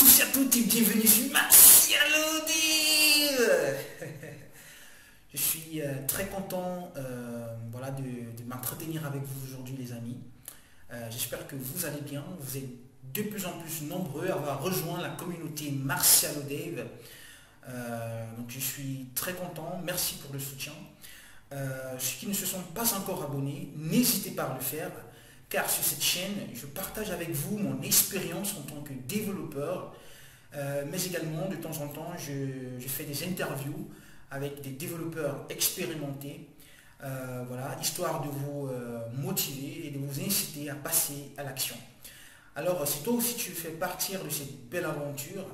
tous et à toutes et bienvenue sur Martial Audive. Je suis très content voilà, de m'entretenir avec vous aujourd'hui les amis. J'espère que vous allez bien. Vous êtes de plus en plus nombreux à avoir rejoint la communauté Martial Audive. Donc je suis très content. Merci pour le soutien. Ceux qui ne se sont pas encore abonnés, n'hésitez pas à le faire. Car sur cette chaîne, je partage avec vous mon expérience en tant que développeur, mais également de temps en temps, je fais des interviews avec des développeurs expérimentés, voilà, histoire de vous motiver et de vous inciter à passer à l'action. Alors, si toi aussi tu fais partir de cette belle aventure,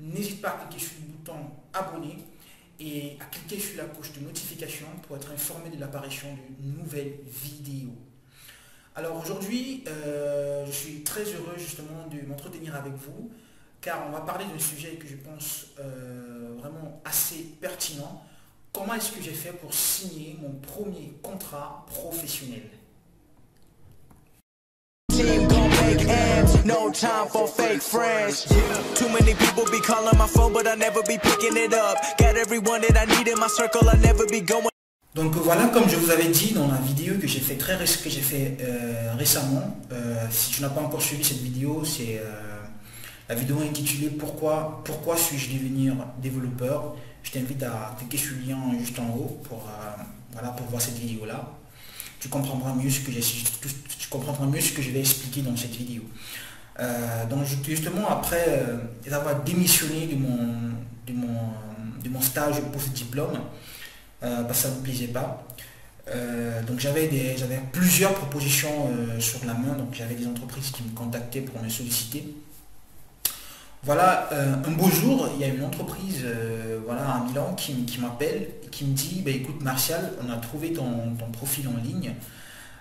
n'hésite pas à cliquer sur le bouton abonner et à cliquer sur la cloche de notification pour être informé de l'apparition d'une nouvelle vidéo. Alors aujourd'hui, je suis très heureux justement de m'entretenir avec vous, car on va parler d'un sujet que je pense vraiment assez pertinent. Comment est-ce que j'ai fait pour signer mon premier contrat professionnel? No time for fake friends. Too many people be calling my phone, but I never be picking it up. Got everyone that I need in my circle, I never be going. Donc voilà, comme je vous avais dit dans la vidéo que j'ai fait récemment, si tu n'as pas encore suivi cette vidéo, c'est la vidéo intitulée Pourquoi suis-je devenir développeur. Je t'invite à cliquer sur le lien juste en haut pour, voilà, pour voir cette vidéo là. Tu comprendras mieux ce que je vais expliquer dans cette vidéo. Donc justement après avoir démissionné de mon stage post-diplôme, parce que ça ne me plaisait pas. Donc j'avais plusieurs propositions sur la main, donc j'avais des entreprises qui me contactaient pour me solliciter. Voilà, un beau jour, il y a une entreprise voilà, à Milan qui m'appelle et qui me dit bah, écoute Martial, on a trouvé ton profil en ligne.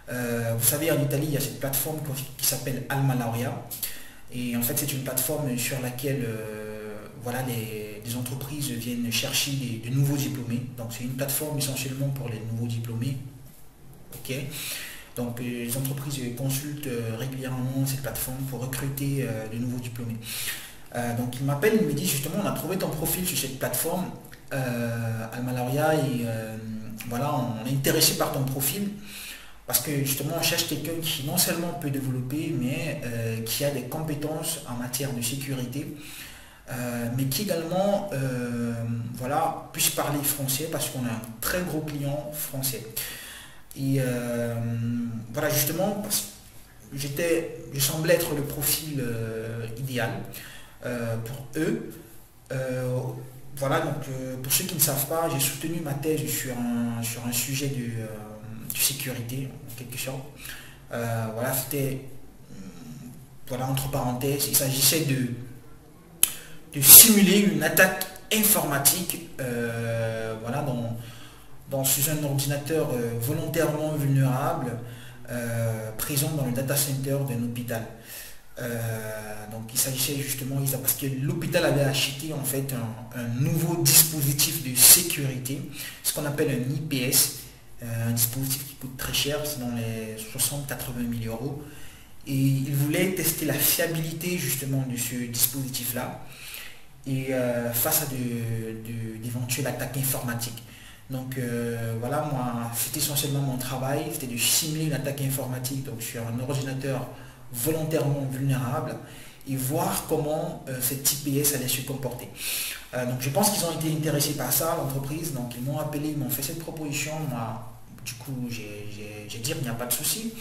Vous savez, en Italie, il y a cette plateforme qui s'appelle Alma Laurea. Et en fait, c'est une plateforme sur laquelle voilà, les entreprises viennent chercher de nouveaux diplômés. Donc c'est une plateforme essentiellement pour les nouveaux diplômés. Ok. Donc les entreprises consultent régulièrement cette plateforme pour recruter de nouveaux diplômés. Donc il m'appelle, il me dit justement on a trouvé ton profil sur cette plateforme Alma Laurea et voilà, on est intéressé par ton profil. Parce que justement on cherche quelqu'un qui non seulement peut développer, mais qui a des compétences en matière de sécurité. Mais qui également voilà, puisse parler français parce qu'on a un très gros client français. Et voilà, justement, je semblais être le profil idéal pour eux. Voilà, donc pour ceux qui ne savent pas, j'ai soutenu ma thèse sur un sujet de sécurité, en quelque sorte. Voilà, c'était, voilà, entre parenthèses, il s'agissait de simuler une attaque informatique voilà, sous un ordinateur volontairement vulnérable présent dans le data center d'un hôpital. Donc il s'agissait justement, parce que l'hôpital avait acheté en fait un nouveau dispositif de sécurité, ce qu'on appelle un IPS, un dispositif qui coûte très cher, c'est dans les 60-80 000 euros. Et il voulait tester la fiabilité justement de ce dispositif là. Et face à d'éventuelles attaques informatiques. Donc voilà, moi, c'était essentiellement mon travail, c'était de simuler une attaque informatique donc sur un ordinateur volontairement vulnérable et voir comment cet IPS allait se comporter. Donc je pense qu'ils ont été intéressés par ça, l'entreprise, donc ils m'ont appelé, ils m'ont fait cette proposition, moi, du coup, j'ai dit il n'y a pas de souci.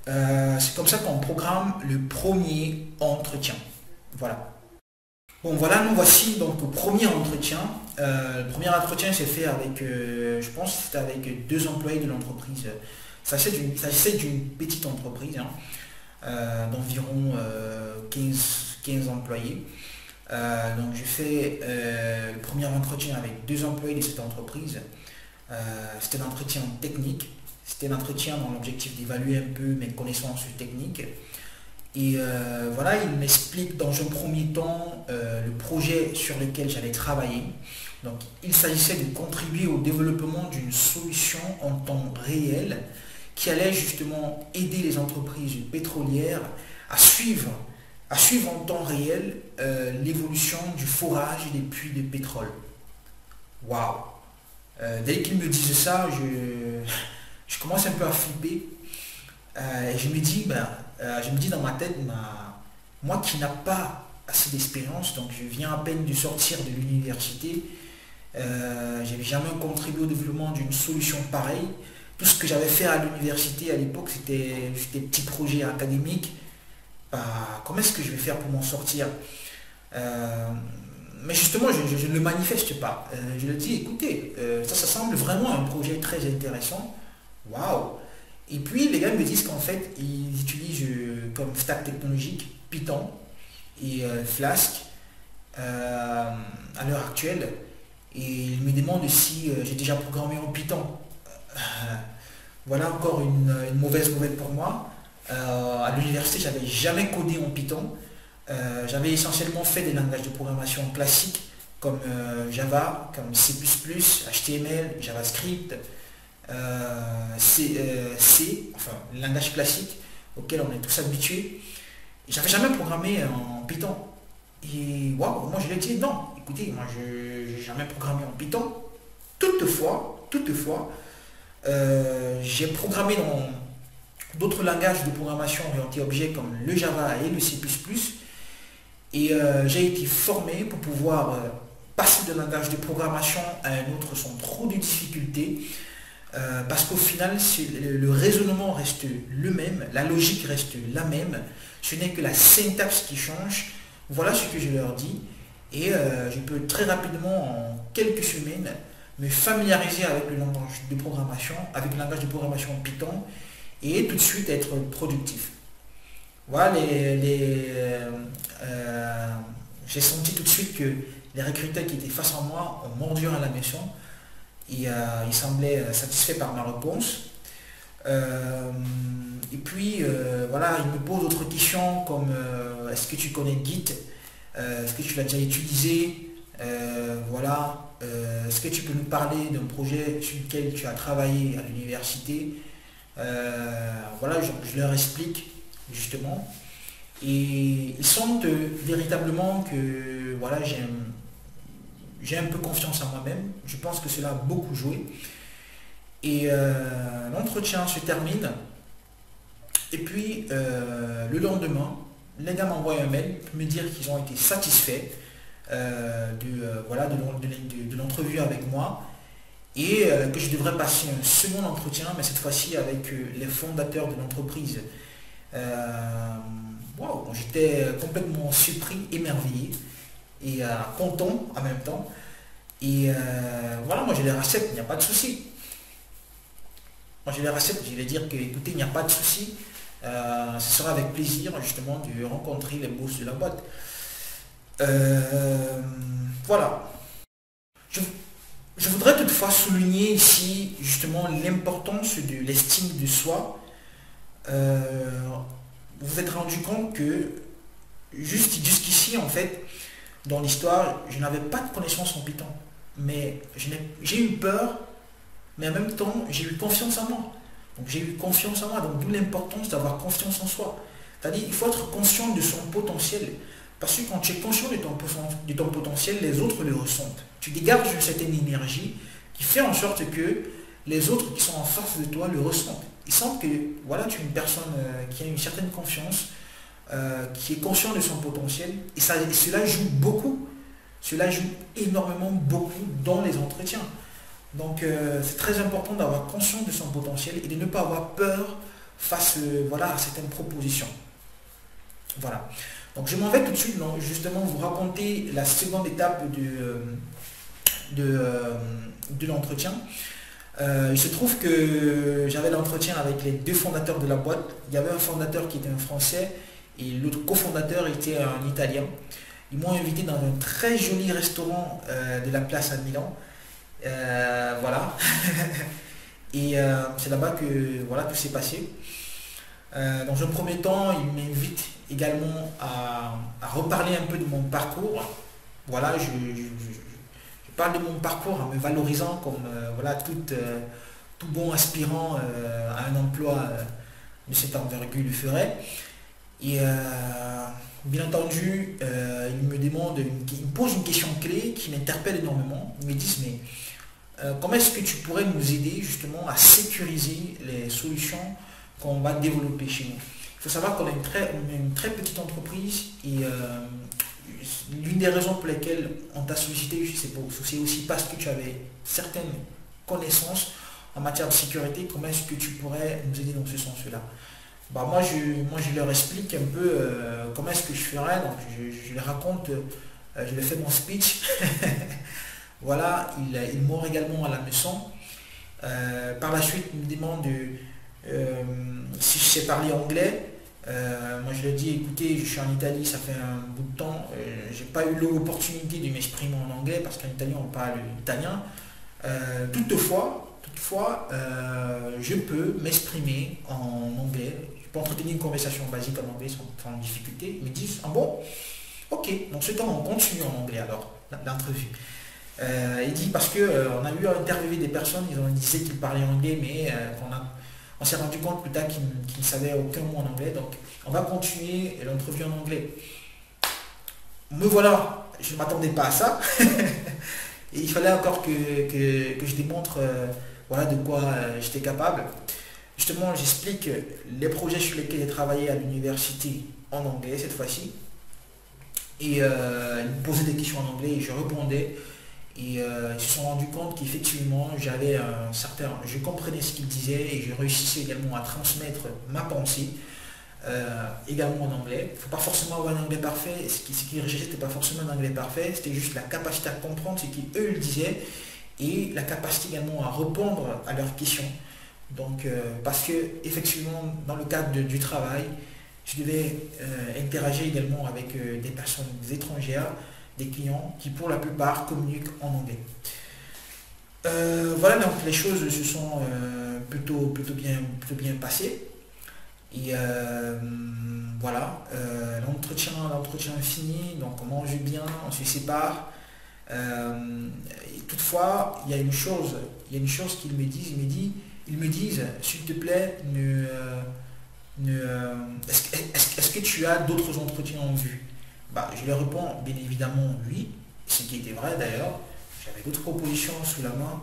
C'est comme ça qu'on programme le premier entretien. Voilà. Bon voilà, nous voici donc au premier entretien. Le premier entretien s'est fait avec, je pense que c'était avec 2 employés de l'entreprise. Ça s'agissait d'une petite entreprise hein, d'environ 15 employés. Donc j'ai fait le premier entretien avec 2 employés de cette entreprise. C'était un entretien technique. C'était un entretien dans l'objectif d'évaluer un peu mes connaissances techniques. Et voilà, il m'explique dans un premier temps le projet sur lequel j'allais travailler. Donc il s'agissait de contribuer au développement d'une solution en temps réel qui allait justement aider les entreprises pétrolières à suivre à suivre en temps réel l'évolution du forage des puits de pétrole. Waouh! Dès qu'ils me disent ça, je commence un peu à flipper. Et je me dis dans ma tête, moi qui n'ai pas assez d'expérience, donc je viens à peine de sortir de l'université, j'avais jamais contribué au développement d'une solution pareille. Tout ce que j'avais fait à l'université à l'époque, c'était des petits projets académiques. Comment est-ce que je vais faire pour m'en sortir? Mais justement, je ne le manifeste pas. Je le dis, écoutez, ça semble vraiment un projet très intéressant. Waouh! Et puis les gars me disent qu'en fait, ils utilisent comme stack technologique Python et Flask à l'heure actuelle. Et ils me demandent si j'ai déjà programmé en Python. Voilà encore une mauvaise nouvelle pour moi. À l'université, j'avais jamais codé en Python. J'avais essentiellement fait des langages de programmation classiques comme Java, comme C++, HTML, JavaScript, C, enfin le langage classique auquel on est tous habitués. J'avais jamais programmé en Python. Et waouh, moi je lui ai dit non, écoutez, moi je n'ai jamais programmé en Python. Toutefois, j'ai programmé dans d'autres langages de programmation orientés objets comme le Java et le C++. Et j'ai été formé pour pouvoir passer de langage de programmation à un autre sans trop de difficultés. Parce qu'au final, le raisonnement reste le même, la logique reste la même. Ce n'est que la syntaxe qui change. Voilà ce que je leur dis. Et je peux très rapidement, en quelques semaines, me familiariser avec le langage de programmation, Python, et tout de suite être productif. Voilà, j'ai senti tout de suite que les recruteurs qui étaient face à moi ont mordu à la maison et ils semblaient satisfaits par ma réponse. Et puis voilà, ils me posent d'autres questions comme est-ce que tu connais Git, est-ce que tu l'as déjà utilisé, voilà, est-ce que tu peux nous parler d'un projet sur lequel tu as travaillé à l'université. Voilà, je leur explique justement, et ils sentent véritablement que voilà, j'ai un peu confiance en moi-même. Je pense que cela a beaucoup joué. Et l'entretien se termine, et puis le lendemain, les gars m'envoient un mail pour me dire qu'ils ont été satisfaits de l'entrevue avec moi, et que je devrais passer un second entretien, mais cette fois-ci avec les fondateurs de l'entreprise. Wow, j'étais complètement surpris, émerveillé et content en même temps. Et voilà, moi je les accepte, il n'y a pas de souci. Moi je les accepte, je vais dire que écoutez, il n'y a pas de souci. Ce sera avec plaisir justement de rencontrer les boss de la boîte. Voilà. Je voudrais toutefois souligner ici justement l'importance de l'estime de soi. Vous vous êtes rendu compte que jusqu'ici en fait, dans l'histoire, je n'avais pas de connaissances en Python. Mais j'ai eu peur, mais en même temps, j'ai eu confiance en moi. Donc j'ai eu confiance en moi, donc d'où l'importance d'avoir confiance en soi. C'est-à-dire il faut être conscient de son potentiel. Parce que quand tu es conscient de ton potentiel, les autres le ressentent. Tu dégages une certaine énergie qui fait en sorte que les autres qui sont en face de toi le ressentent. Ils sentent que voilà, tu es une personne qui a une certaine confiance, qui est conscient de son potentiel. Et cela joue beaucoup. Cela joue énormément beaucoup dans les entretiens. Donc c'est très important d'avoir conscience de son potentiel et de ne pas avoir peur face voilà, à certaines propositions. Voilà. Donc je m'en vais tout de suite justement vous raconter la seconde étape de l'entretien. Il se trouve que j'avais l'entretien avec les deux fondateurs de la boîte. Il y avait un fondateur qui était un Français et l'autre cofondateur était un Italien. Ils m'ont invité dans un très joli restaurant de la place à Milan. Voilà. Et c'est là-bas que voilà, tout s'est passé. Dans un premier temps, ils m'invitent également à reparler un peu de mon parcours. Voilà, je parle de mon parcours en me valorisant comme voilà, tout bon aspirant à un emploi de cette envergure le ferait. Et Bien entendu, il me pose une question clé qui m'interpelle énormément. Ils me disent, mais comment est-ce que tu pourrais nous aider justement à sécuriser les solutions qu'on va développer chez nous? Il faut savoir qu'on a une très petite entreprise et l'une des raisons pour lesquelles on t'a sollicité, c'est aussi parce que tu avais certaines connaissances en matière de sécurité. Comment est-ce que tu pourrais nous aider dans ce sens-là? Bah, moi, je leur explique un peu comment est-ce que je ferais. Donc je les raconte, je leur fais mon speech. Voilà, ils m'ont également à la leçon. Par la suite, ils me demandent si je sais parler anglais. Moi je leur dis, écoutez, je suis en Italie, ça fait un bout de temps, j'ai pas eu l'opportunité de m'exprimer en anglais parce qu'en Italie on parle italien. Toutefois, je peux m'exprimer en anglais. Je peux entretenir une conversation basique en anglais sans difficulté. Ils me disent, ah bon, ok, donc ce temps on continue en anglais alors, l'entrevue. Il dit parce que on a eu à interviewer des personnes, ils disaient qu'ils parlaient anglais, mais on s'est rendu compte plus tard qu'ils ne savaient aucun mot en anglais. Donc on va continuer l'entrevue en anglais. Me voilà, je ne m'attendais pas à ça. Et il fallait encore que je démontre voilà, de quoi j'étais capable. Justement, j'explique les projets sur lesquels j'ai travaillé à l'université en anglais cette fois-ci. Et ils me posaient des questions en anglais et je répondais. Et ils se sont rendus compte qu'effectivement je comprenais ce qu'ils disaient et je réussissais également à transmettre ma pensée également en anglais. Il ne faut pas forcément avoir un anglais parfait. Ce qu'ils recherchaient, ce n'était pas forcément un anglais parfait, c'était juste la capacité à comprendre ce qu'eux disaient et la capacité également à répondre à leurs questions. Donc parce que effectivement dans le cadre du travail, je devais interagir également avec des personnes étrangères, des clients qui pour la plupart communiquent en anglais. Voilà, donc les choses se sont plutôt bien passées. Et voilà, l'entretien est fini, donc on mange bien, on se sépare. Et toutefois, il y a une chose qu'ils me disent, ils me disent, s'il te plaît, est-ce que tu as d'autres entretiens en vue? Bah, je leur réponds bien évidemment oui, ce qui était vrai d'ailleurs. J'avais d'autres propositions sous la main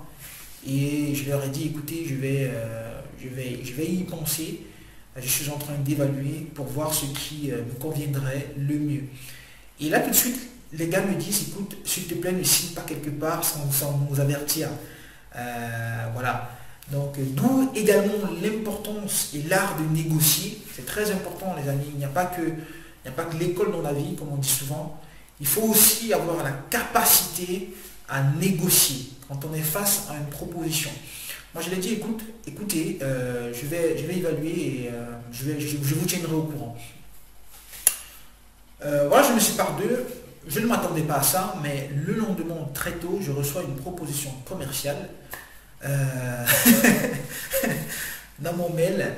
et je leur ai dit, écoutez, je vais y penser. Je suis en train d'évaluer pour voir ce qui me conviendrait le mieux. Et là tout de suite, les gars me disent, écoute, s'il te plaît, ne signe pas quelque part sans nous avertir. Voilà. Donc d'où également l'importance et l'art de négocier. C'est très important les amis. Il n'y a pas que l'école dans la vie, comme on dit souvent. Il faut aussi avoir la capacité à négocier quand on est face à une proposition. Moi je l'ai dit, écoutez, je vais évaluer et je vous tiendrai au courant. Voilà, je me sépare d'eux. Je ne m'attendais pas à ça, mais le lendemain, très tôt, je reçois une proposition commerciale dans mon mail.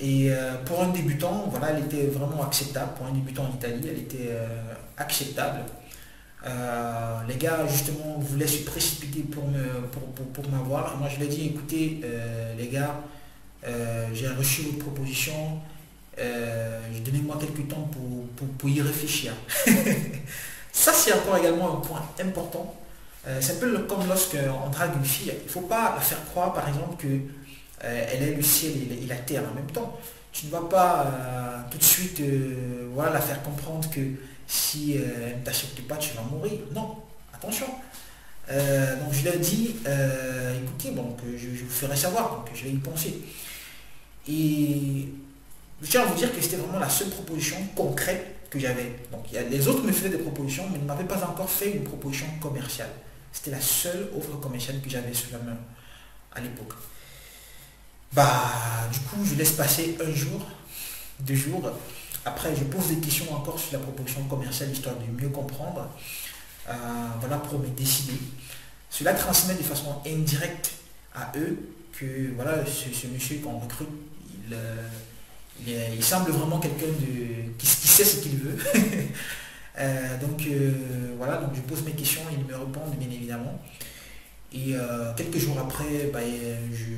Et pour un débutant, voilà, elle était vraiment acceptable. Pour un débutant en Italie, elle était acceptable. Les gars, justement, voulaient se précipiter pour m'avoir. Moi, je leur ai dit, écoutez, les gars, j'ai reçu votre proposition. Donnez-moi quelques temps pour y réfléchir. Ça, c'est encore également un point important. C'est un peu comme lorsqu'on drague une fille. Il ne faut pas la faire croire, par exemple, que elle est le ciel et la terre en même temps. Tu ne vas pas tout de suite voilà, la faire comprendre que si elle ne t'accepte pas, tu vas mourir. Non, attention. Donc je leur ai dit, écoutez, donc, je vous ferai savoir, donc je vais y penser. Et je tiens à vous dire que c'était vraiment la seule proposition concrète que j'avais. Donc les autres me faisaient des propositions, mais ne m'avaient pas encore fait une proposition commerciale. C'était la seule offre commerciale que j'avais sous la main à l'époque. Bah, du coup, je laisse passer un jour, 2 jours. Après, je pose des questions encore sur la proposition commerciale, histoire de mieux comprendre. Voilà, pour me décider. Cela transmet de façon indirecte à eux que voilà, ce monsieur qu'on recrute, il semble vraiment quelqu'un qui sait ce qu'il veut. Donc voilà, donc je pose mes questions, ils me répondent bien évidemment. Et quelques jours après,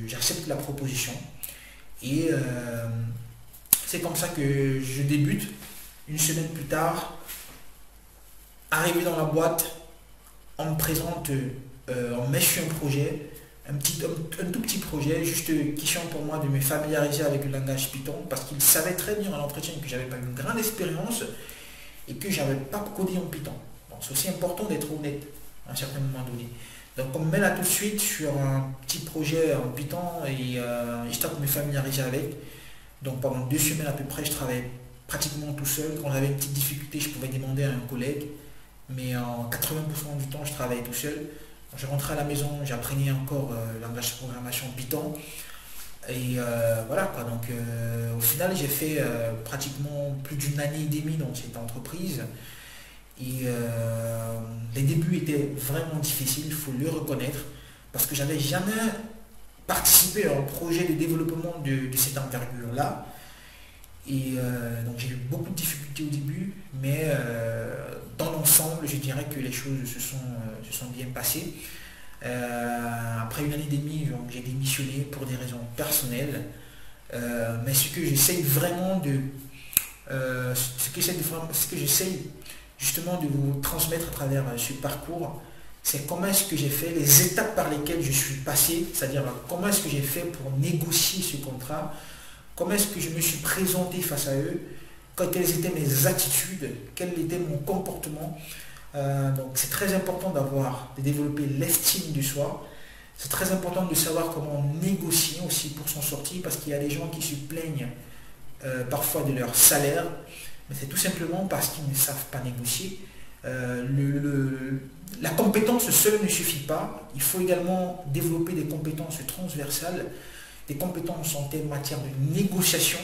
j'accepte la proposition. Et c'est comme ça que je débute Une semaine plus tard, arrivé dans la boîte, on me présente, on met sur un projet, un tout petit projet, juste question pour moi de me familiariser avec le langage Python, parce qu'il savait très bien à l'entretien que j'avais pas une grande expérience et que j'avais pas codé en Python. Donc c'est aussi important d'être honnête à un certain moment donné. Donc on me met là tout de suite sur un petit projet en Python et histoire de me familiariser avec. Donc pendant 2 semaines à peu près, je travaillais pratiquement tout seul. Quand j'avais une petite difficulté, je pouvais demander à un collègue, mais en 80% du temps, je travaillais tout seul. Quand je rentrais à la maison, j'apprenais encore le langage de programmation Python. Et voilà quoi, donc au final j'ai fait pratiquement plus d'1 année et demie dans cette entreprise. Et les débuts étaient vraiment difficiles, il faut le reconnaître, parce que j'avais jamais participé à un projet de développement de cette envergure-là. Et donc j'ai eu beaucoup de difficultés au début, mais dans l'ensemble, je dirais que les choses se sont bien passées. Après 1 année et demie, j'ai démissionné pour des raisons personnelles. Mais ce que j'essaye vraiment de... ce que j'essaye justement de vous transmettre à travers ce parcours, c'est comment est-ce que j'ai fait, les étapes par lesquelles je suis passé, c'est-à-dire comment est-ce que j'ai fait pour négocier ce contrat, comment est-ce que je me suis présenté face à eux, quelles étaient mes attitudes, quel était mon comportement. Donc c'est très important de développer l'estime de soi. C'est très important de savoir comment négocier aussi pour s'en sortir, parce qu'il y a des gens qui se plaignent parfois de leur salaire, mais c'est tout simplement parce qu'ils ne savent pas négocier. La compétence seule ne suffit pas. Il faut également développer des compétences transversales, des compétences en matière de négociation.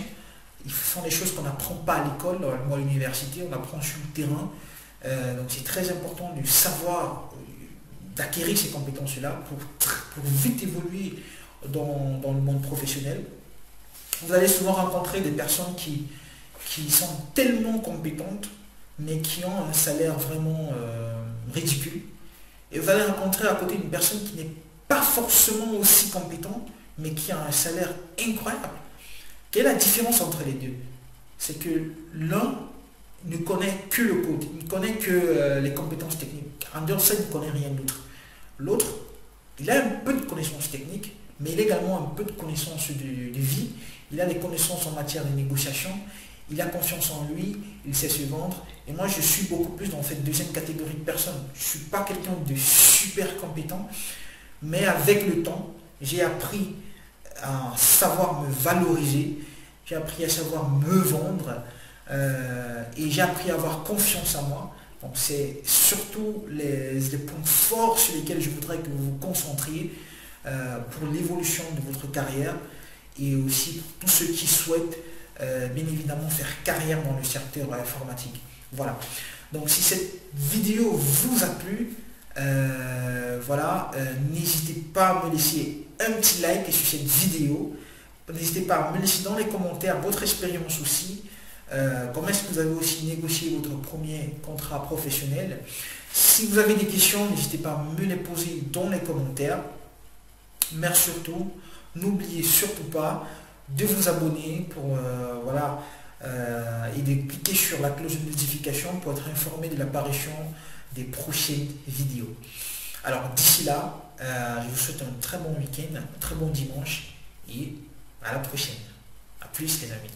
Ce sont des choses qu'on n'apprend pas à l'école, à l'université, on apprend sur le terrain. Donc c'est très important de savoir, d'acquérir ces compétences-là pour vite évoluer dans le monde professionnel. Vous allez souvent rencontrer des personnes qui sont tellement compétentes, mais qui ont un salaire vraiment ridicule. Et vous allez rencontrer à côté une personne qui n'est pas forcément aussi compétente, mais qui a un salaire incroyable. Quelle est la différence entre les deux? C'est que l'un ne connaît que le code, il ne connaît que les compétences techniques. En dehors de ça, il ne connaît rien d'autre. L'autre, il a un peu de connaissances techniques, mais il a également un peu de connaissances de vie. Il a des connaissances en matière de négociation, il a confiance en lui, il sait se vendre. Et moi, je suis beaucoup plus dans cette deuxième catégorie de personnes. Je ne suis pas quelqu'un de super compétent, mais avec le temps, j'ai appris à savoir me valoriser, j'ai appris à savoir me vendre, et j'ai appris à avoir confiance en moi. Donc c'est surtout les points forts sur lesquels je voudrais que vous vous concentriez pour l'évolution de votre carrière, et aussi pour tous ceux qui souhaitent bien évidemment faire carrière dans le secteur informatique. Voilà. Donc si cette vidéo vous a plu, voilà, n'hésitez pas à me laisser un petit like sur cette vidéo. N'hésitez pas à me laisser dans les commentaires votre expérience aussi. Comment est-ce que vous avez aussi négocié votre premier contrat professionnel? Si vous avez des questions, n'hésitez pas à me les poser dans les commentaires. Mais surtout, n'oubliez surtout pas de vous abonner pour voilà, et de cliquer sur la cloche de notification pour être informé de l'apparition des prochaines vidéos. Alors d'ici là, je vous souhaite un très bon week-end, un très bon dimanche, et à la prochaine. A plus les amis.